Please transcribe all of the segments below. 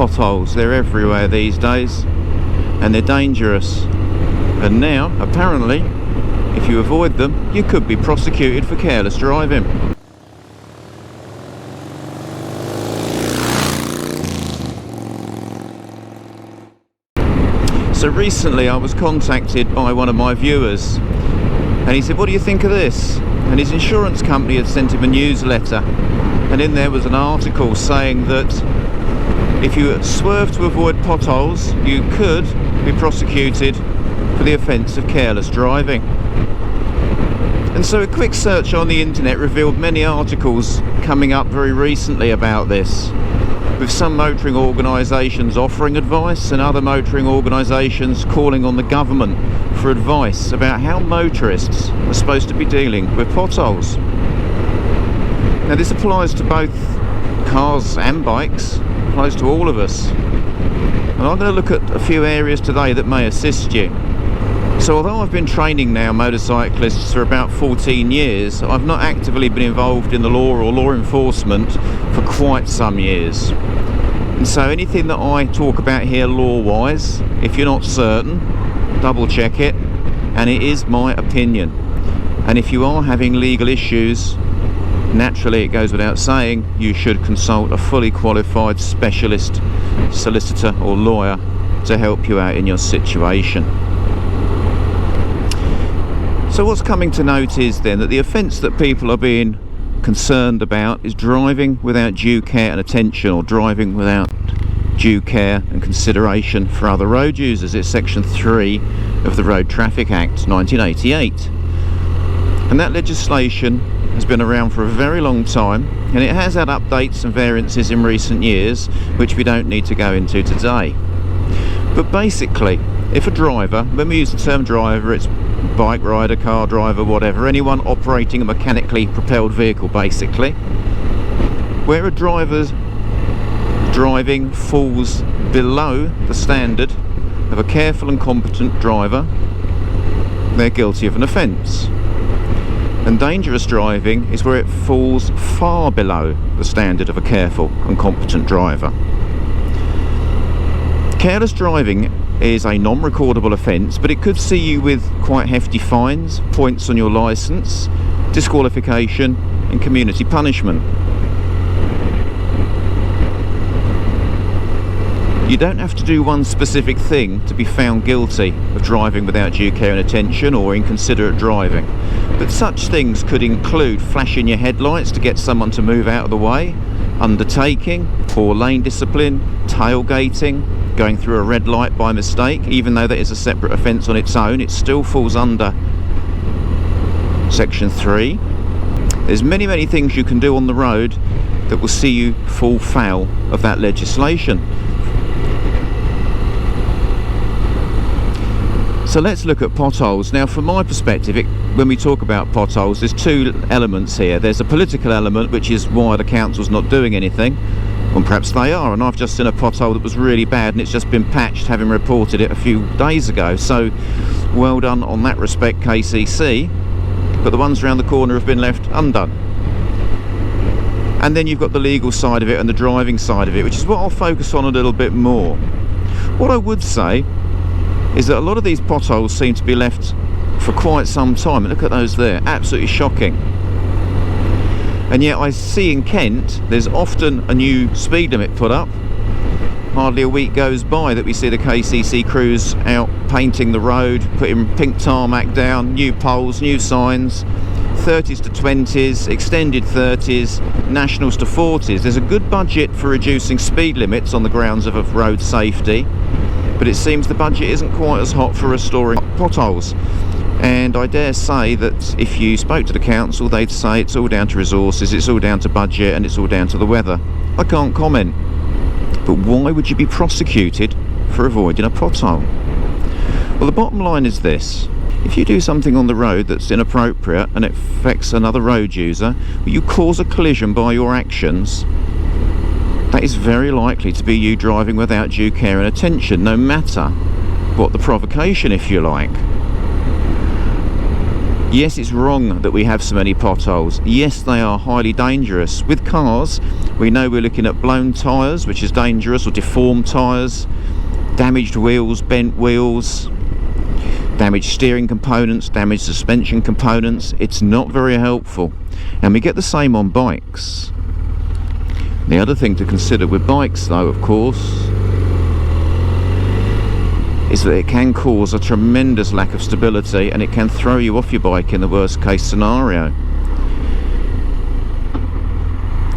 Potholes, they're everywhere these days, and they're dangerous. And now, apparently, if you avoid them, you could be prosecuted for careless driving. So recently I was contacted by one of my viewers, and he said, "What do you think of this?" And his insurance company had sent him a newsletter, and in there was an article saying that if you swerve to avoid potholes, you could be prosecuted for the offence of careless driving. And so a quick search on the internet revealed many articles coming up very recently about this, with some motoring organisations offering advice and other motoring organisations calling on the government for advice about how motorists are supposed to be dealing with potholes. Now this applies to both cars and bikes, applies to all of us. And I'm going to look at a few areas today that may assist you. So although I've been training now motorcyclists for about 14 years, I've not actively been involved in the law or law enforcement for quite some years. And so anything that I talk about here law-wise, if you're not certain, double check it, and it is my opinion. And if you are having legal issues, naturally it goes without saying, you should consult a fully qualified specialist solicitor or lawyer to help you out in your situation. So what's coming to note is then that the offence that people are being concerned about is driving without due care and attention, or driving without due care and consideration for other road users. It's section 3 of the Road Traffic Act 1988. And that legislation has been around for a very long time, and it has had updates and variances in recent years, which we don't need to go into today. But basically, if a driver, when we use the term driver, it's bike rider, car driver, whatever, anyone operating a mechanically propelled vehicle basically, where a driver's driving falls below the standard of a careful and competent driver, they're guilty of an offence. And dangerous driving is where it falls far below the standard of a careful and competent driver. Careless driving is a non-recordable offence, but it could see you with quite hefty fines, points on your licence, disqualification and community punishment. You don't have to do one specific thing to be found guilty of driving without due care and attention or inconsiderate driving, but such things could include flashing your headlights to get someone to move out of the way, undertaking, poor lane discipline, tailgating, going through a red light by mistake. Even though that is a separate offence on its own, it still falls under section 3. There's many things you can do on the road that will see you fall foul of that legislation. So let's look at potholes. Now from my perspective, when we talk about potholes, there's two elements here. There's a political element, which is why the council's not doing anything, and perhaps they are, and I've just seen a pothole that was really bad and it's just been patched, having reported it a few days ago. So well done on that respect, KCC, but the ones around the corner have been left undone. And then you've got the legal side of it and the driving side of it, which is what I'll focus on a little bit more. What I would say is that a lot of these potholes seem to be left for quite some time. Look at those there, absolutely shocking. And yet I see in Kent there's often a new speed limit put up. Hardly a week goes by that we see the KCC crews out painting the road, putting pink tarmac down, new poles, new signs, 30s to 20s, extended 30s, nationals to 40s. There's a good budget for reducing speed limits on the grounds of road safety, but it seems the budget isn't quite as hot for restoring potholes. And I dare say that if you spoke to the council, they'd say it's all down to resources, it's all down to budget, and it's all down to the weather. I can't comment. But why would you be prosecuted for avoiding a pothole? Well, the bottom line is this. If you do something on the road that's inappropriate and it affects another road user, you cause a collision by your actions, that is very likely to be you driving without due care and attention, no matter what the provocation, if you like. Yes, it's wrong that we have so many potholes. Yes, they are highly dangerous. With cars, we know we're looking at blown tyres, which is dangerous, or deformed tyres, damaged wheels, bent wheels, damaged steering components, damaged suspension components. It's not very helpful. And we get the same on bikes. The other thing to consider with bikes, though, of course, is that it can cause a tremendous lack of stability, and it can throw you off your bike in the worst case scenario.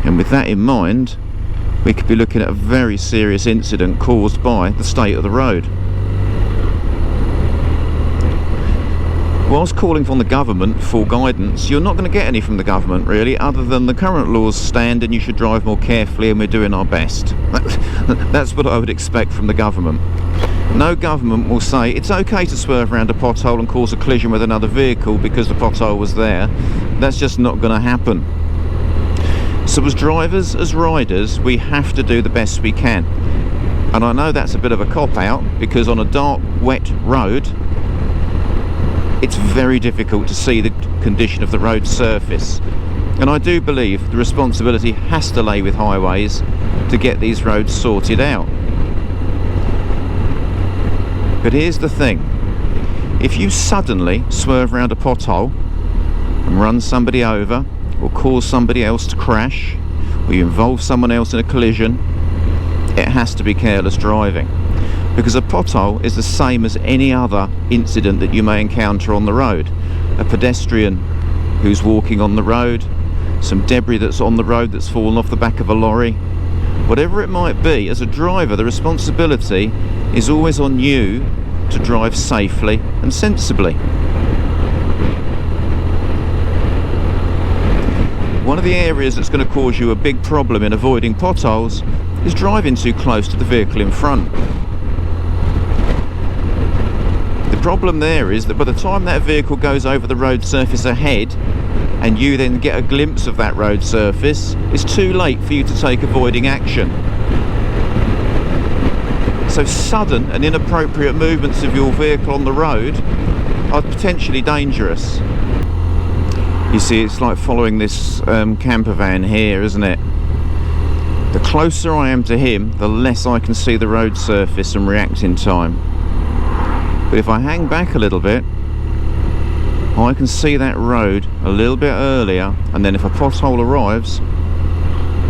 And with that in mind, we could be looking at a very serious incident caused by the state of the road. Whilst calling on the government for guidance, you're not going to get any from the government really, other than the current laws stand and you should drive more carefully and we're doing our best. That's what I would expect from the government. No government will say it's okay to swerve around a pothole and cause a collision with another vehicle because the pothole was there. That's just not going to happen. So as drivers, as riders, we have to do the best we can. And I know that's a bit of a cop-out, because on a dark, wet road, it's very difficult to see the condition of the road surface. And I do believe the responsibility has to lay with highways to get these roads sorted out. But here's the thing, if you suddenly swerve around a pothole and run somebody over, or cause somebody else to crash, or you involve someone else in a collision, it has to be careless driving. Because a pothole is the same as any other incident that you may encounter on the road. A pedestrian who's walking on the road, some debris that's on the road that's fallen off the back of a lorry, whatever it might be, as a driver the responsibility is always on you to drive safely and sensibly. One of the areas that's going to cause you a big problem in avoiding potholes is driving too close to the vehicle in front. The problem there is that by the time that vehicle goes over the road surface ahead and you then get a glimpse of that road surface, it's too late for you to take avoiding action. So sudden and inappropriate movements of your vehicle on the road are potentially dangerous. You see, it's like following this camper van here, isn't it? The closer I am to him, the less I can see the road surface and react in time. But if I hang back a little bit, I can see that road a little bit earlier, and then if a pothole arrives,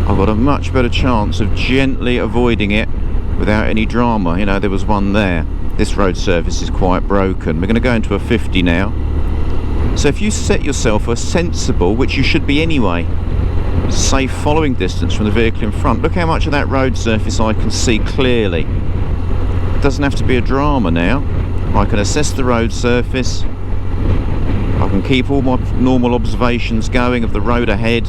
I've got a much better chance of gently avoiding it without any drama. You know, there was one there. This road surface is quite broken. We're going to go into a 50 now. So if you set yourself a sensible, which you should be anyway, safe following distance from the vehicle in front, look how much of that road surface I can see clearly. It doesn't have to be a drama now. I can assess the road surface. I can keep all my normal observations going of the road ahead.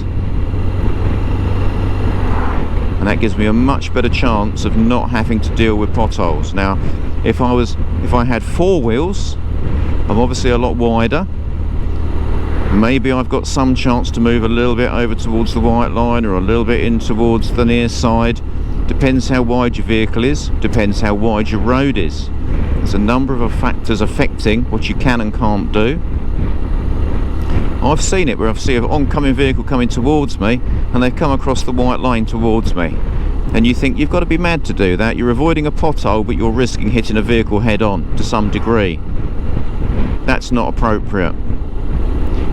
And that gives me a much better chance of not having to deal with potholes. Now, if I had four wheels, I'm obviously a lot wider. Maybe I've got some chance to move a little bit over towards the white line or a little bit in towards the near side. Depends how wide your vehicle is, depends how wide your road is. There's a number of factors affecting what you can and can't do. I've seen it where I've seen an oncoming vehicle coming towards me and they've come across the white line towards me. And you think, you've got to be mad to do that. You're avoiding a pothole, but you're risking hitting a vehicle head on to some degree. That's not appropriate.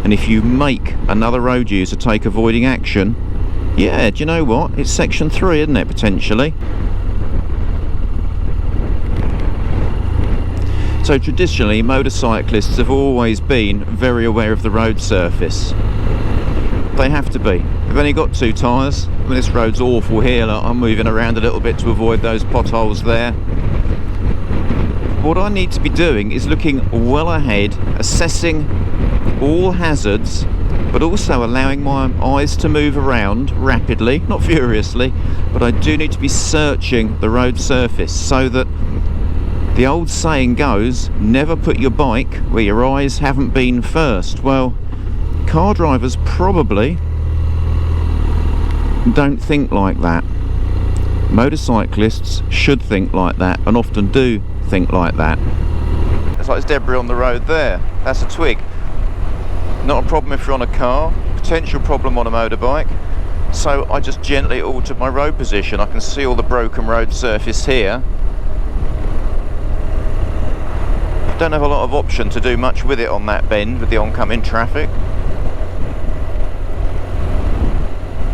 And if you make another road user take avoiding action, yeah, do you know what? It's section 3, isn't it, potentially? So traditionally, motorcyclists have always been very aware of the road surface. They have to be. They've only got 2 tyres. I mean, this road's awful here. Like, I'm moving around a little bit to avoid those potholes there. What I need to be doing is looking well ahead, assessing all hazards, but also allowing my eyes to move around rapidly, not furiously, but I do need to be searching the road surface, so that the old saying goes, never put your bike where your eyes haven't been first. Well, car drivers probably don't think like that. Motorcyclists should think like that, and often do think like that. It's like there's debris on the road there. That's a twig. Not a problem if you're on a car, potential problem on a motorbike. So I just gently altered my road position. I can see all the broken road surface here. Don't have a lot of option to do much with it on that bend with the oncoming traffic.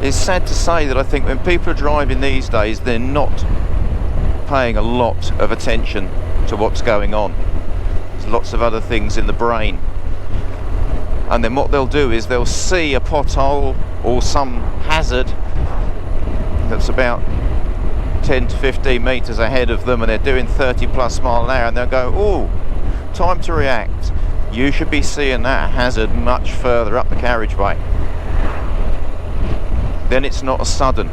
It's sad to say that I think when people are driving these days, they're not paying a lot of attention to what's going on. There's lots of other things in the brain. And then what they'll do is they'll see a pothole or some hazard that's about 10 to 15 metres ahead of them, and they're doing 30 plus mile an hour, and they'll go, oh, time to react. You should be seeing that hazard much further up the carriageway. Then it's not as sudden.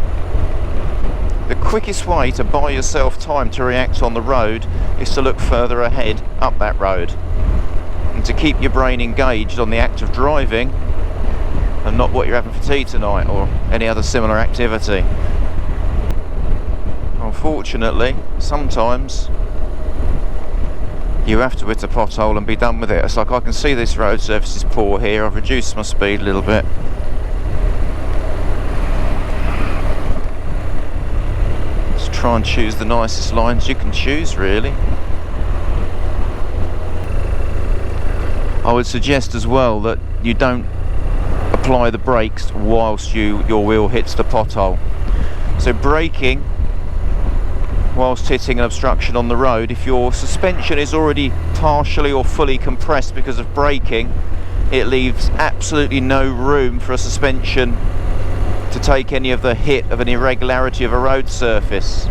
The quickest way to buy yourself time to react on the road is to look further ahead up that road, and to keep your brain engaged on the act of driving and not what you're having for tea tonight or any other similar activity. Unfortunately, sometimes you have to hit a pothole and be done with it. It's like, I can see this road surface is poor here, I've reduced my speed a little bit. Just try and choose the nicest lines you can choose, really. I would suggest as well that you don't apply the brakes whilst your wheel hits the pothole. So braking whilst hitting an obstruction on the road, if your suspension is already partially or fully compressed because of braking, it leaves absolutely no room for a suspension to take any of the hit of an irregularity of a road surface.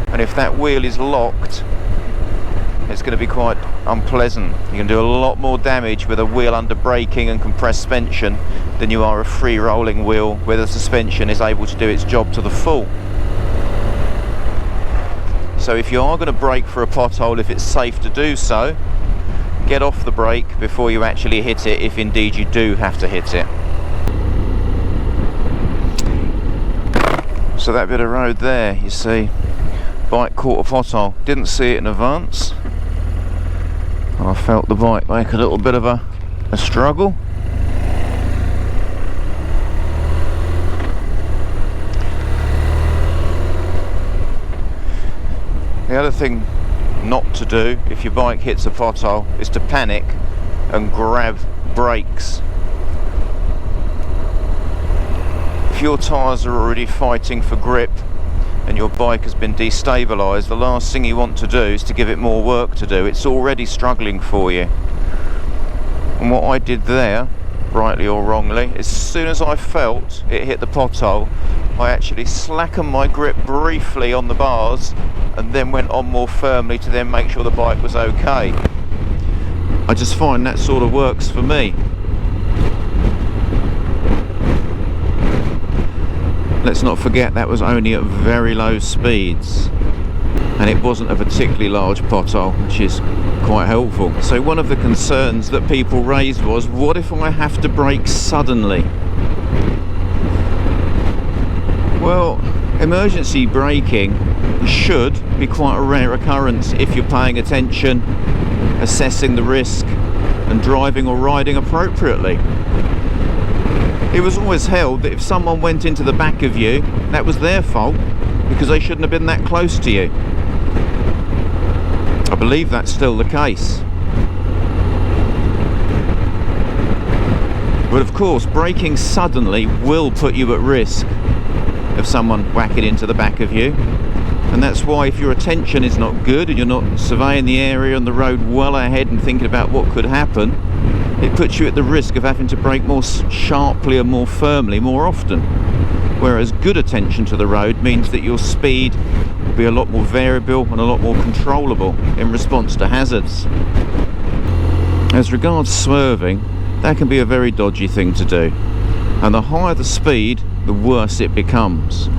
And if that wheel is locked, it's going to be quite unpleasant. You can do a lot more damage with a wheel under braking and compressed suspension than you are a free rolling wheel where the suspension is able to do its job to the full. So if you are going to brake for a pothole, if it's safe to do so, get off the brake before you actually hit it, if indeed you do have to hit it. So that bit of road there, you see, bike caught a pothole. Didn't see it in advance. I felt the bike make a little bit of a struggle. The other thing not to do if your bike hits a pothole is to panic and grab brakes. If your tyres are already fighting for grip and your bike has been destabilised, the last thing you want to do is to give it more work to do. It's already struggling for you. And what I did there, rightly or wrongly, as soon as I felt it hit the pothole, I actually slackened my grip briefly on the bars and then went on more firmly to then make sure the bike was okay. I just find that sort of works for me. Let's not forget that was only at very low speeds, and it wasn't a particularly large pothole, which is quite helpful. So one of the concerns that people raised was, what if I have to brake suddenly? Well, emergency braking should be quite a rare occurrence if you're paying attention, assessing the risk and driving or riding appropriately. It was always held that if someone went into the back of you, that was their fault because they shouldn't have been that close to you. I believe that's still the case. But of course, braking suddenly will put you at risk of someone whacking into the back of you. And that's why if your attention is not good and you're not surveying the area and the road well ahead and thinking about what could happen, it puts you at the risk of having to brake more sharply and more firmly more often. Whereas good attention to the road means that your speed will be a lot more variable and a lot more controllable in response to hazards. As regards swerving, that can be a very dodgy thing to do. And the higher the speed, the worse it becomes.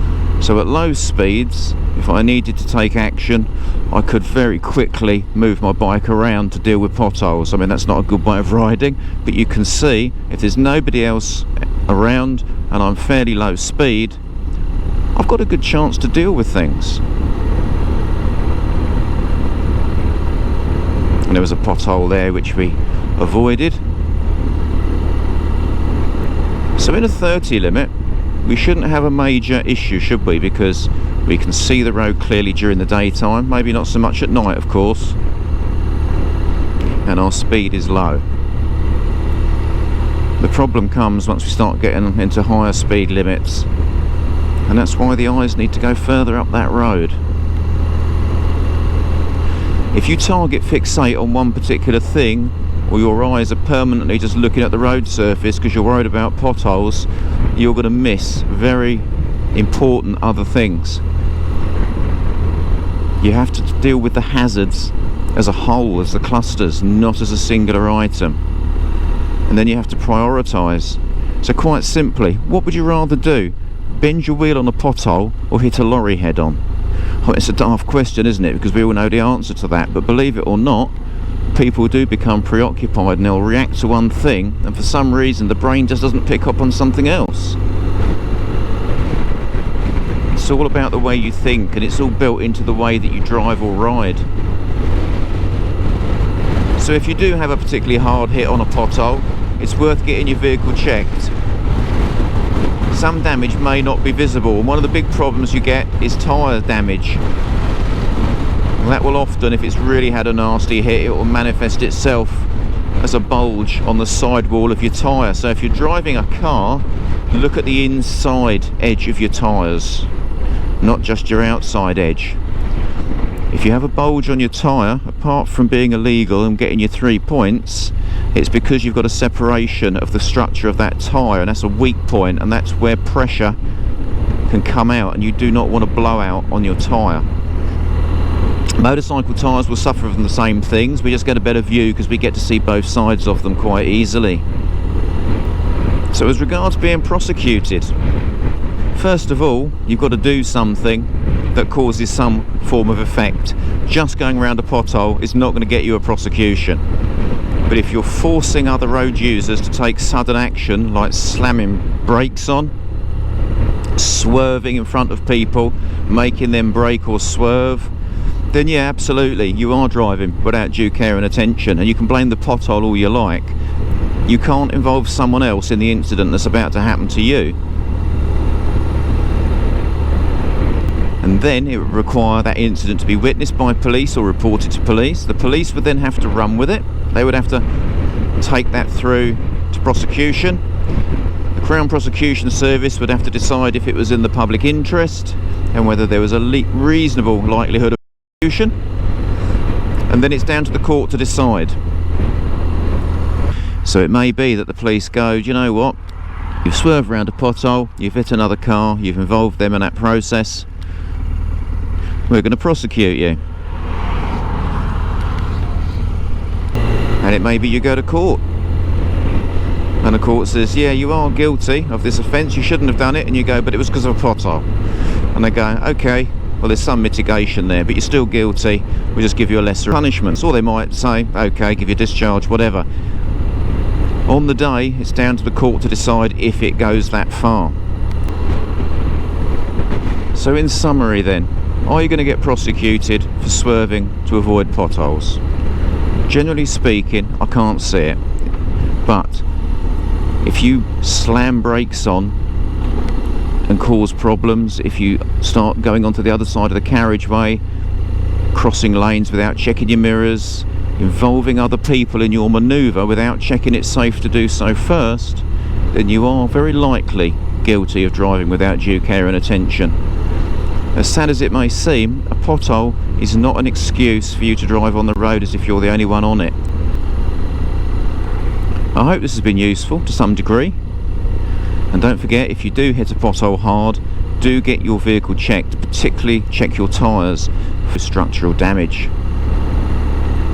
So at low speeds, if I needed to take action, I could very quickly move my bike around to deal with potholes. I mean, that's not a good way of riding, but you can see if there's nobody else around and I'm fairly low speed, I've got a good chance to deal with things. And there was a pothole there which we avoided. So in a 30 limit, we shouldn't have a major issue, should we? Because we can see the road clearly during the daytime, maybe not so much at night, of course, and our speed is low. The problem comes once we start getting into higher speed limits, and that's why the eyes need to go further up that road. If you target fixate on one particular thing, or your eyes are permanently just looking at the road surface because you're worried about potholes, you're going to miss very important other things. You have to deal with the hazards as a whole, as the clusters, not as a singular item. And then you have to prioritise. So quite simply, what would you rather do? Bend your wheel on a pothole or hit a lorry head on? Well, it's a daft question, isn't it? Because we all know the answer to that. But believe it or not, people do become preoccupied and they'll react to one thing, and for some reason the brain just doesn't pick up on something else. It's all about the way you think, and it's all built into the way that you drive or ride. So if you do have a particularly hard hit on a pothole, it's worth getting your vehicle checked. Some damage may not be visible, and one of the big problems you get is tyre damage. That will often, if it's really had a nasty hit, it will manifest itself as a bulge on the sidewall of your tyre. So if you're driving a car, look at the inside edge of your tyres, not just your outside edge. If you have a bulge on your tyre, apart from being illegal and getting your 3 points, it's because you've got a separation of the structure of that tyre, and that's a weak point, and that's where pressure can come out, and you do not want to blow out on your tyre. Motorcycle tyres will suffer from the same things. We just get a better view because we get to see both sides of them quite easily. So as regards being prosecuted, first of all, you've got to do something that causes some form of effect. Just going around a pothole is not going to get you a prosecution. But if you're forcing other road users to take sudden action, like slamming brakes on, swerving in front of people, making them brake or swerve, then yeah, absolutely, you are driving without due care and attention, and you can blame the pothole all you like. You can't involve someone else in the incident that's about to happen to you. And then it would require that incident to be witnessed by police or reported to police. The police would then have to run with it. They would have to take that through to prosecution. The Crown Prosecution Service would have to decide if it was in the public interest and whether there was a reasonable likelihood of prosecution. And then it's down to the court to decide. So it may be that the police go, do you know what? You've swerved around a pothole, you've hit another car, you've involved them in that process. We're going to prosecute you. And it may be you go to court, and the court says, yeah, you are guilty of this offence, you shouldn't have done it, and you go, but it was because of a pothole. And they go, okay, well, there's some mitigation there, but you're still guilty, we'll just give you a lesser punishment. Or they might say, okay, give you discharge, whatever. On the day, it's down to the court to decide if it goes that far. So in summary then, are you going to get prosecuted for swerving to avoid potholes? Generally speaking, I can't see it. But if you slam brakes on and cause problems, if you start going onto the other side of the carriageway, crossing lanes without checking your mirrors, involving other people in your manoeuvre without checking it's safe to do so first, then you are very likely guilty of driving without due care and attention. As sad as it may seem, a pothole is not an excuse for you to drive on the road as if you're the only one on it. I hope this has been useful to some degree. And don't forget, if you do hit a pothole hard, do get your vehicle checked, particularly check your tyres for structural damage.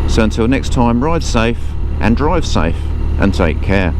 So until next time, ride safe and drive safe and take care.